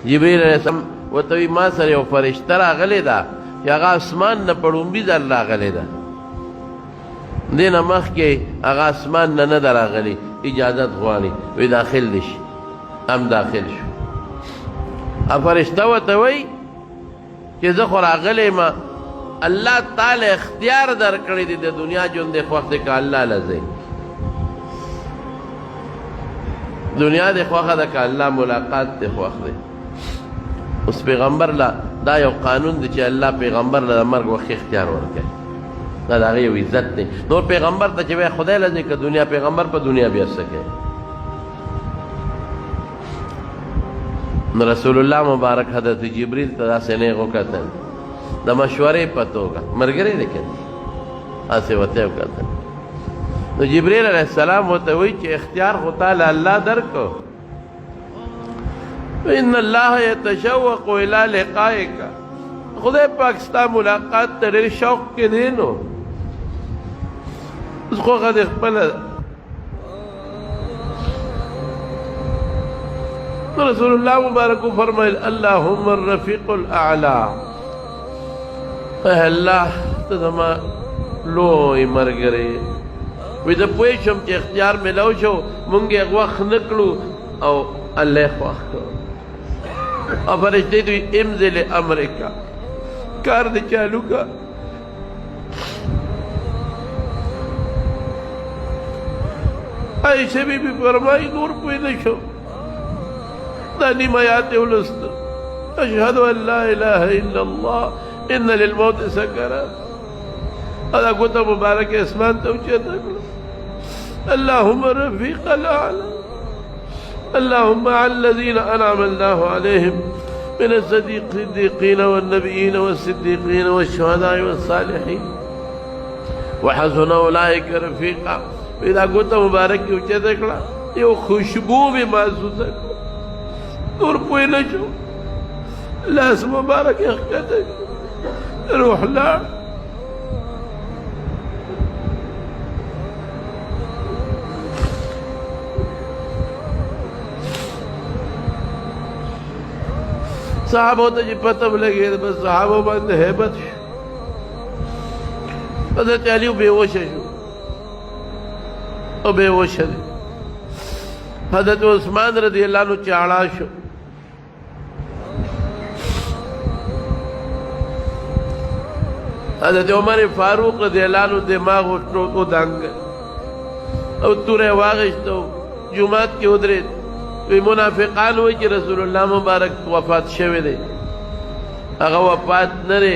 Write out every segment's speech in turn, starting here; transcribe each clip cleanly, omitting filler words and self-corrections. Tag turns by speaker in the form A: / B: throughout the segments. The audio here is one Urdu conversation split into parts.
A: جبريل علیہ السلام وتوی ما سره یو فرشته راغلی ده چې هغه اسمان نه په ړومبي ځل راغلی ده، دې نه مخکې هغه اسمان نه نه ده راغلي، اجازت غواړي وی داخل دې شي. هم داخل شو. فرشته ورته وایي چې زه خو راغلی یم، الله تعالی اختیار درکړی دی د دنیا ژوند دې خوښ دی که الله له ځئ، دنیا دې خوښه ده که الله ملاقات دې خوښ دی. اوس پیغمبر له دا یو قانون دی چې الله پیغمبر له د مرګ وخت اختیار ورکوي، دا د هغې یو عزت دی. نور پیغمبر ته چې وایي خدای له ځئ که دنیا، پیغمبر په دنیا بیا څه کوي؟ نو رسول الله مبارک حضرت جبریل ته داسې نیغ وکتل د مشورې په توګه، ملګری دی که هسې ورته یې وکتل. نو جبریل علیه السلام ورته وایي چې اختیار خو تا له الله درکړو، ان الله یتشوق الی لقائک، خدای پاک ستا ملاقات ته ډېر شوق کې دی. نو اوس خوښه دې خپله ده. رسول الله مبارک فرمایل اللهم الرفیق الاعلی، اے الله ته زما لوی ملګری. وی زه پوه شم چې اختیار میلاو شو، مونږ یې وخت نه کړو او الله یې خوښ کړو. او فرشتې دوی امضل امرکا، کار دې چالو کا. عائشہ بی بی فرمائی نور پوه نه شو، دا نیم آیات ولست اشهد ان لا اله الا الله ان للموت سکرات. ادا ګوته مبارک اسمان ته اوچته کړه، اللهم رفيق الاعلى، اللهم على الذين انعم الله عليهم من الصديقين والنبيين والصديقين والشهداء والصالحين وحسن اولئك رفيقا. ادا ګوته مبارک اوچته کړه، یو خوشبو به محسوسه کړه. نور پوه نه شو، لاس مبارک یې ښکته روح لاړ. صحابو ته چې پته ولګېده بس صحابو باندې هیبت شو. حضرت علي بېهوشه شو او بېهوشه دی. حضرت عثمان رضی اللہ عنہ چاڑا شو. حضرت عمر فاروق رضی اللہ عنہ دماغ او دنگ او تورے واغشتو جماعت کی ادرید. وی منافقان ہوئی کہ رسول اللہ مبارک وفات شوے دے، اگا وفات نرے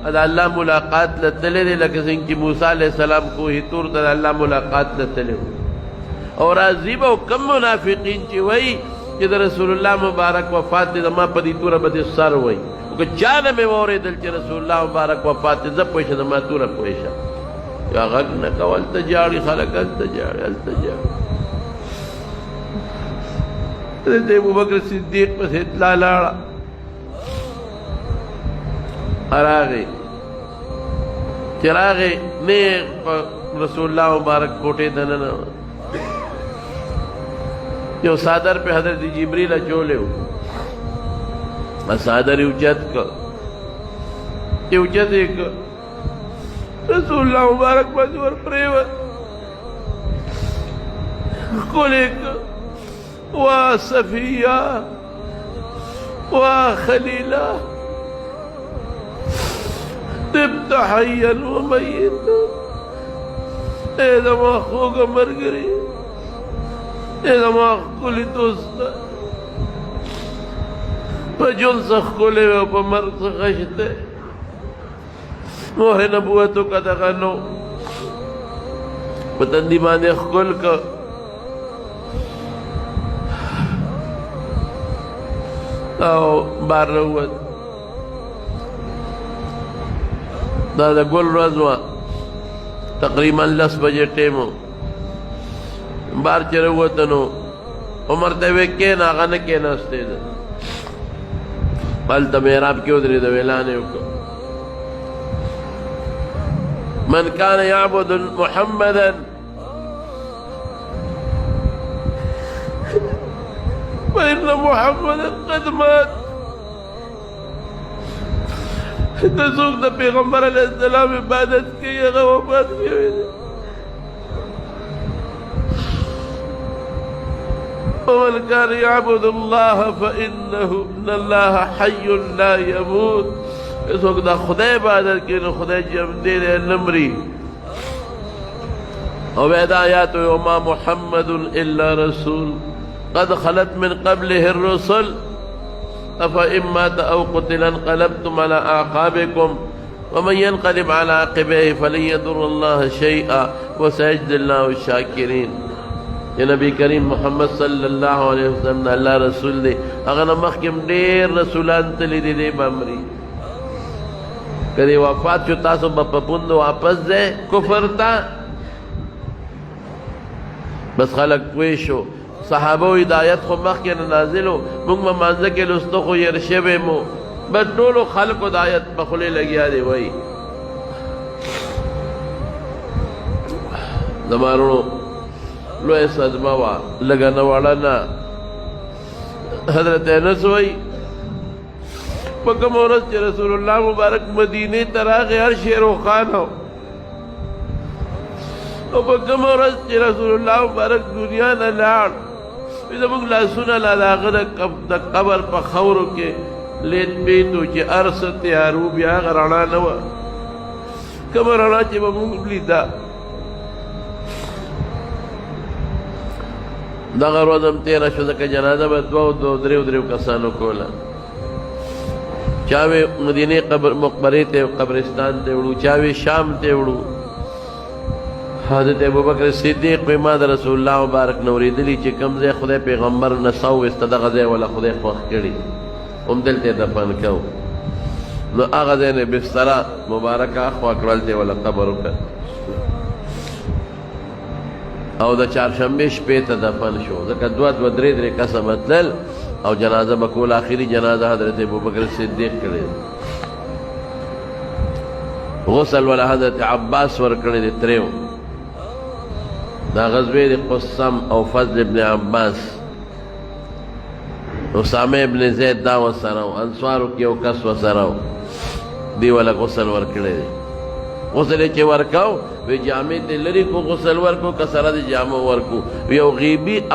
A: ادا اللہ ملاقات لتلے دے، لکہ سنگ کی موسیٰ علیہ السلام کو ہی تور دا اللہ ملاقات لتلے ہو. اور عزیب او کم منافقین چی وئی کہ دا رسول اللہ مبارک وفات دے ما پدی تورا بدی سر وئی کہ جانا میں وورے دل چی رسول اللہ مبارک وفات دے زب پوشا دا ما تورا پوشا یا غگ نکو التجاڑی خلق التجاڑی التجاڑی. حضرت ابو بکر صدیق پس اطلاع لارا اراغی چراغی نیغ رسول اللہ مبارک کوٹے دننا جو صادر پہ حضرت جبریل اچولے ہو، صادر اوچت کا اوچت ایک رسول اللہ مبارک مجور پریوت کل ایک وا صفیہ وا خلیلہ تبت حیا و میت. اے زمان خوگا مرگری، اے زمان کلی دوستا پا جن سخ کلے و پا مرگ سخشتے موہ نبوتو کا دغنو پا تندی مانے خکل کا او بار روت دا گل رزوان تقریباً 10 بجے Temu bar چروتنو Umar Dave can آغا نکین استے دا پالتا میراب کیوں دری دا ویلانے کو من کان یعبد محمدا فإن محمدا قد مات د څوک د پیغمبر علیه السلام عبادت کوي هغه وفات شوی دی. ومن كان يعبد الله فإنه إن الله حي لا يموت. څوک د خدای عبادت کوي نو خدای ژوندی دی نه مري. او بیا آیات وما محمد الا رسول قد خلت من قبله الرسل افإن مات او قتل انقلبتم على اعقابكم ومن ينقلب على عقبيه فلن يضر الله شيئا وسيجزي الله الشاكرين. یہ نبی کریم محمد صلی اللہ علیہ وسلم اللہ رسول دے اگر مخکم ډیر رسولان تلی دی بامری کدی وفات شو تاسو بپپوند واپس دے کفر تا بس خلق پوی شو. صحابه ہدایت خو مخکې نازلو موږ مانځه کې لستو خو ير شوی مو بس ټولو خلقو هدایت په خولې لګیا دی. وای زمانو لوی صدمه وا لګا نه واړه نه. حضرت انس وای په کوم ورځ چې رسول الله مبارک مدینه ته راغی هر شی روښانه او په کوم ورځ چې رسول الله مبارک دنیا نه لاړ زموږ لاسونه لا د هغه د قبر په خاورو کې لید بیتو چې ارس تیارو بیا هغه رڼا نه وه کومه رڼا چې به موږ لیده. دغه ورځ هم تېره شوه ځکه جنازه به دوه دریو کسانو کوله. چاوې مدینې مقبرې ته قبرستان ته وړو چاوې شام ته وړو. حضرت ابوبکر صدیق په ما د رسول الله مبارک نوریدلی چې کوم ځای خدای پیغمبر نسو وسته دغه ځای ولا خدای خوښ کړي هم دلته دفن کو نو هغه ځای نه بستر مبارکه خوا کړل ته ولا قبر وکړ او د چهارشنبه شپې ته دفن شو ځکه دوه درې کسه متلل او جنازه بکول آخري جنازه حضرت ابوبکر صدیق کړي. غسل ولا حضرت عباس ور کړی دی تریو دا غزوه دی قسم او فضل ابن عباس اسامه ابن زید دا وسراو انصارو کې او کس وسراو دی ولا غسل ور کړی دی. غسل چې ورکاو وی جامې ته لري کو غسل ورکو کسره دی جامو ورکو یو غیبی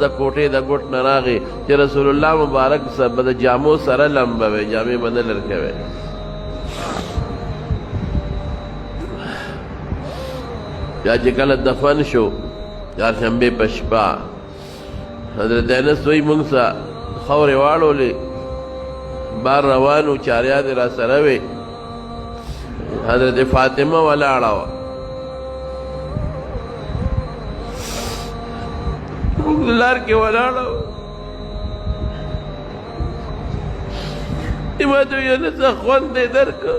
A: د کوټې د ګټ نه راغی چې رسول الله مبارک سره د جامو سره لمبه وی جامې بدل ورکوي. یا چې کله دفن شو چهارشنبې په شپه حضرت انس وایي موږ سه خاورې واړولې بار روانو چاریات را سره وې حضرت فاطمه ولاړه وه موږ لار کې ولاړه وه ما ته ویې انسه خوند دې درکړه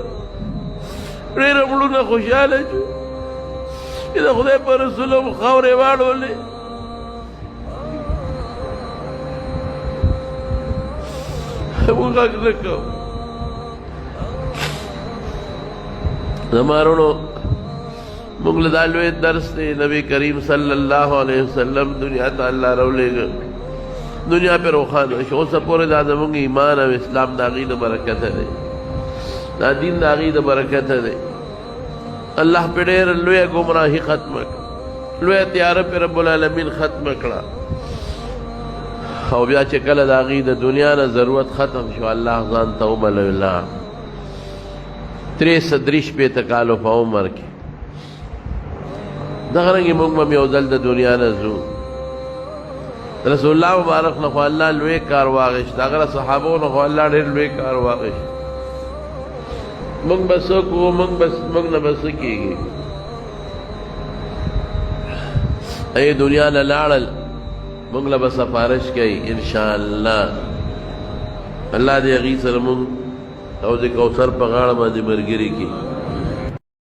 A: ډېره مړونه خوشحاله شو چې د خدای په رسول هم خاورې واړولې موږ غږ نه کوو. زما وروڼو موږ له دا لوی درس دی نبی کریم صلی الله علیه وسلم دنیا ته الله راولېږه دنیا پې روښانه شو. اوسه پورې دا زموږ ایمان او اسلام د هغې د برکته دی دا دین د هغې د برکته دی. اللہ پہ ډېر لویه گمراهي ختمه کړه لویه تیاره پې رب العالمین ختمه کړه او بیا چې کله د هغې د دنیا نه ضرورت ختم شو الله ځان ته وبلل الله 63 کالو په عمر کې دغه رنګې موږ به یو ځل د دنیا نه ځو. رسول الله مبارک نه خو الله لوی کار واغېست هغه صحابو نه خو الله ډېر لوی کار واغېست. موږ به څه کوو موږ نه به څه کېږي. ای دنیا نه لاړل موږ له به سفارش کوي انشاءالله الله دې هغې سره موږ او د کوثر په غاړه باندې ملګري کړي.